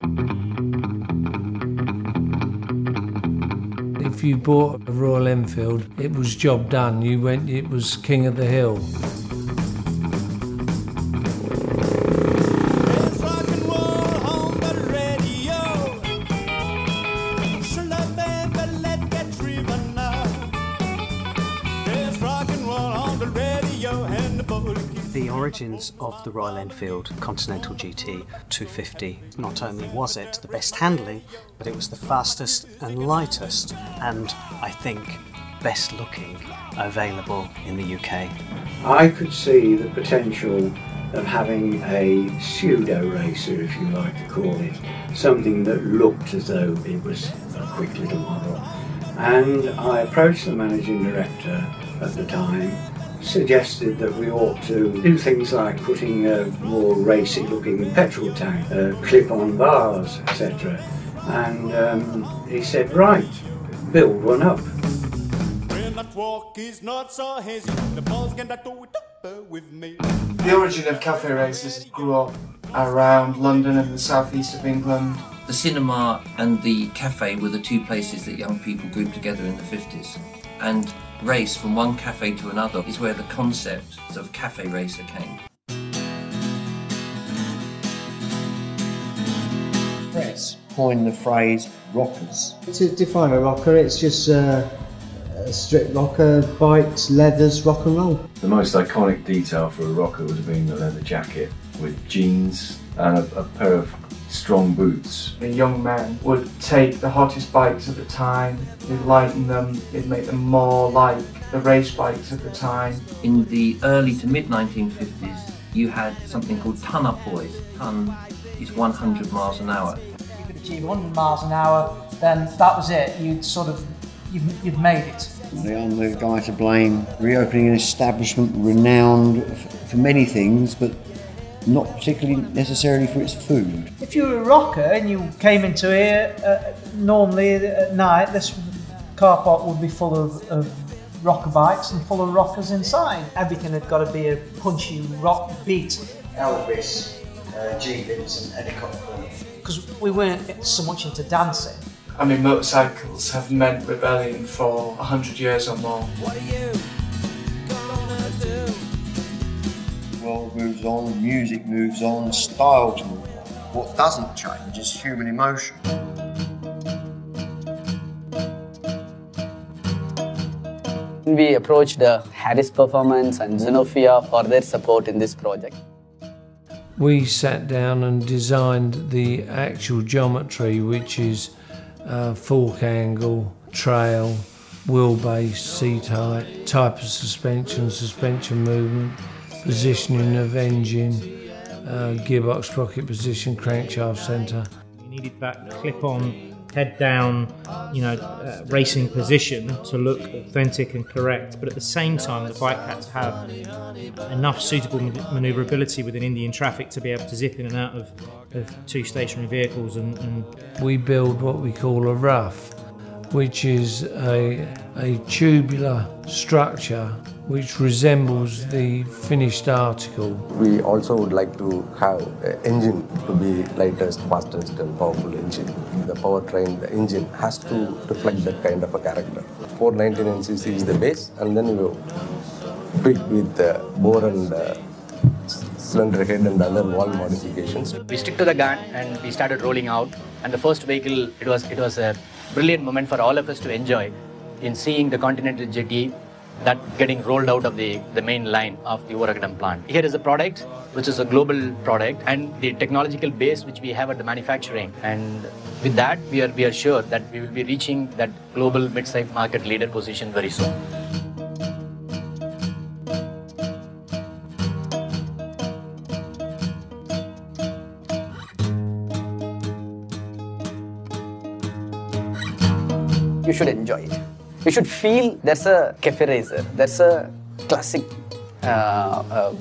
If you bought a Royal Enfield, it was job done. It was king of the hill. The origins of the Royal Enfield Continental GT 250, not only was it the best handling, but it was the fastest and lightest, and I think best looking available in the UK. I could see the potential of having a pseudo racer, if you like to call it, something that looked as though it was a quick little model. And I approached the managing director at the time, suggested that we ought to do things like putting a more racy looking petrol tank, clip-on bars, etc. And he said, right, build one up. The origin of cafe races grew up around London and the southeast of England. The cinema and the cafe were the two places that young people grouped together in the 50s. And race from one cafe to another is where the concept of cafe racer came. Press coined the phrase rockers. To define a rocker, it's just a strip rocker, bikes, leathers, rock and roll. The most iconic detail for a rocker would have been the leather jacket with jeans and a pair of strong boots. The young men would take the hottest bikes of the time, they'd lighten them, they'd make them more like the race bikes of the time. In the early to mid 1950s, you had something called ton-up boys. Ton is 100 miles an hour. If you could achieve 100 miles an hour, then that was it. You've made it. I'm the guy to blame. Reopening an establishment renowned for many things, but not particularly necessarily for its food. If you were a rocker and you came into here, normally at night, this car park would be full of rocker bikes and full of rockers inside. Everything had got to be a punchy rock beat. Elvis, G. Vincent, Eddie Cochran. Because we weren't so much into dancing. I mean, motorcycles have meant rebellion for 100 years or more. What are you gonna do? The world moves on, music moves on, styles move on. What doesn't change is human emotion. We approached Harris Performance and Xenofia for their support in this project. We sat down and designed the actual geometry, which is fork angle, trail, wheelbase, seat height, type of suspension, suspension movement, positioning of engine, gearbox sprocket position, crankshaft centre. You needed that clip-on, head-down, racing position to look authentic and correct, but at the same time the bike had to have enough suitable manoeuvrability within Indian traffic to be able to zip in and out of two stationary vehicles. And we build what we call a rough, which is a tubular structure which resembles the finished article. We also would like to have an engine to be lightest, fastest and powerful engine. The powertrain, the engine has to reflect that kind of a character. 499cc is the base, and then you pick with the bore and cylinder head and other valve modifications. We stick to the gun and we started rolling out, and the first vehicle, it was a brilliant moment for all of us to enjoy in seeing the Continental GT that getting rolled out of the main line of the Oragadam plant. Here is a product which is a global product, and the technological base which we have at the manufacturing, and with that we are sure that we will be reaching that global mid-size market leader position very soon. You should enjoy it. You should feel there's a cafe racer, there's a classic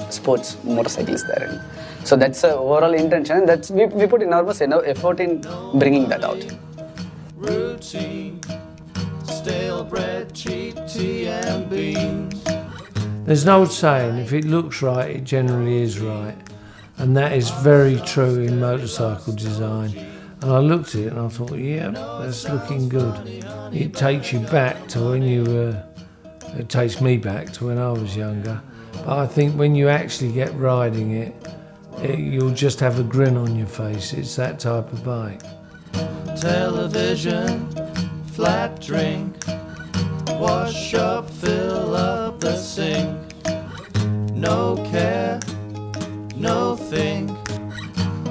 sports motorcycles there. So that's the overall intention. That's we put enormous effort in bringing that out. Routine, stale bread, cheap tea and beans. There's an old saying, if it looks right, it generally is right. And that is very true in motorcycle design. And I looked at it and I thought, yeah, that's looking good. It takes you back to when you were, it takes me back to when I was younger. But I think when you actually get riding it, you'll just have a grin on your face. It's that type of bike. Television, flat drink, wash up, fill up the sink. No care, no think,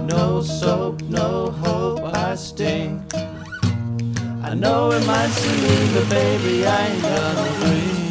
no soap, no hope, I stink. I know it might seem mean, but baby, I ain't gonna breathe.